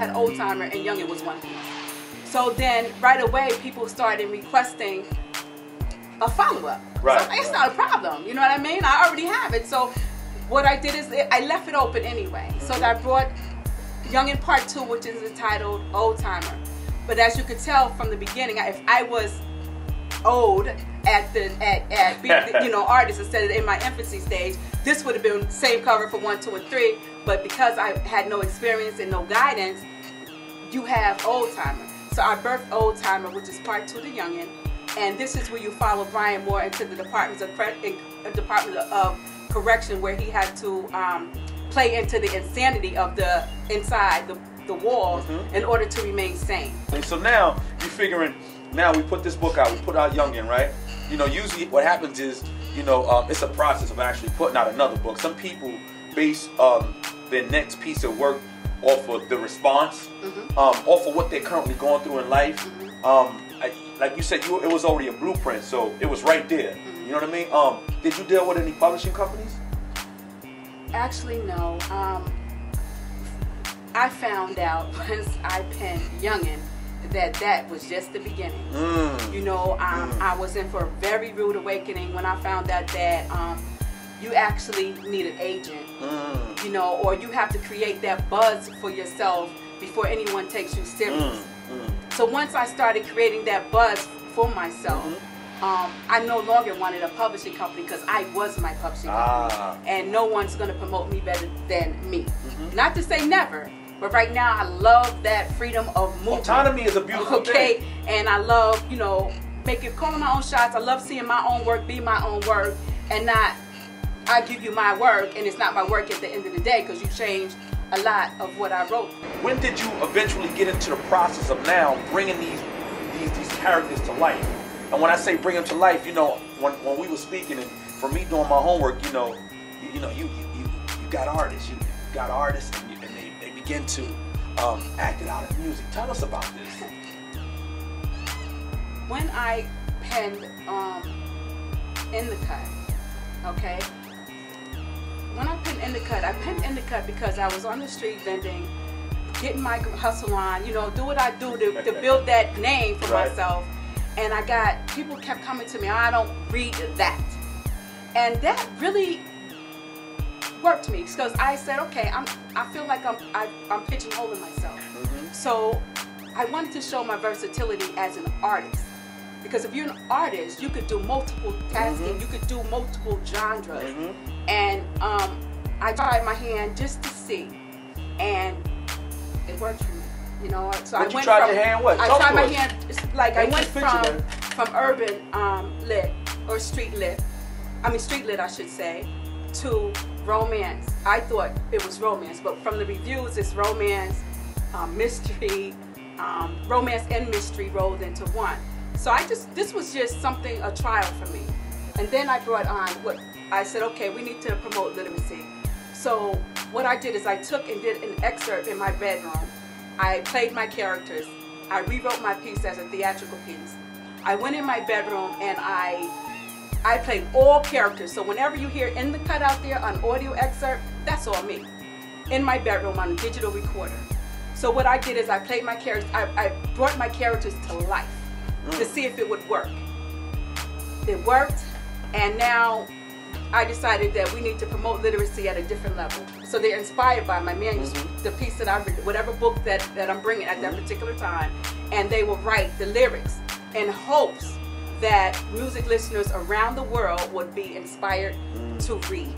had Old Timer and Youngin was one piece. So then right away people started requesting a follow-up. Right, So it's not a problem, you know what I mean? I already have it. So what I did is I left it open anyway. So I brought Youngin Part 2, which is entitled Old Timer. But as you could tell from the beginning, if I was old at being, you know, artist instead of in my infancy stage, this would have been the same cover for 1, 2, and 3. But because I had no experience and no guidance, you have Old Timer. So I birthed Old Timer, which is Part 2 to Youngin, and this is where you follow Brian Moore into the Department of Correction, where he had to play into the insanity of the inside the walls in order to remain sane. And so now you're figuring. Now we put this book out. We put out Youngin, right? You know, usually what happens is, you know, it's a process of actually putting out another book. Some people base their next piece of work off of the response, off of what they're currently going through in life. Like you said, it was already a blueprint, so it was right there. You know what I mean? Did you deal with any publishing companies? Actually, no. I found out once I penned Youngin that was just the beginning. You know, I was in for a very rude awakening when I found out that you actually need an agent, you know, or you have to create that buzz for yourself before anyone takes you serious. So once I started creating that buzz for myself, I no longer wanted a publishing company because I was my publishing company, and no one's going to promote me better than me. Not to say never, but right now I love that freedom of movement. Autonomy is a beautiful thing. And I love, you know, calling my own shots. I love seeing my own work be my own work, and not I give you my work and it's not my work at the end of the day because you changed a lot of what I wrote. When did you eventually get into the process of now bringing these characters to life? And when I say bring them to life, you know, when we were speaking and for me doing my homework, you got artists, you got artists, and they begin to act it out in music. Tell us about this. When I penned In the Cut, okay? When I penned In the Cut, I penned In the Cut because I was on the street vending, getting my hustle on, you know, do what I do to build that name for myself. And people kept coming to me, I don't read that. And that really worked me because I said, okay, I feel like I'm pigeonholing myself. So I wanted to show my versatility as an artist. Because if you're an artist, you could do multiple tasking, you could do multiple genres. And I tried my hand just to see, and it worked for me. You know, so I went tried your hand what? I tried my hand. It's like I went from urban lit or street lit. I mean street lit, I should say, to romance. I thought it was romance, but from the reviews, it's romance, mystery, romance and mystery rolled into one. So this was just something, a trial for me. And then I brought on what I said, okay, we need to promote literacy. So what I did is I took and did an excerpt in my bedroom. I played my characters. I rewrote my piece as a theatrical piece. I went in my bedroom and I played all characters. So whenever you hear In the Cut out there on audio excerpt, that's all me. In my bedroom on a digital recorder. So what I did is I played my characters, I brought my characters to life to see if it would work. It worked, and now I decided that we need to promote literacy at a different level. So they're inspired by my manuscript, the piece that I've written, whatever book that I'm bringing at that particular time, and they will write the lyrics in hopes that music listeners around the world would be inspired to read.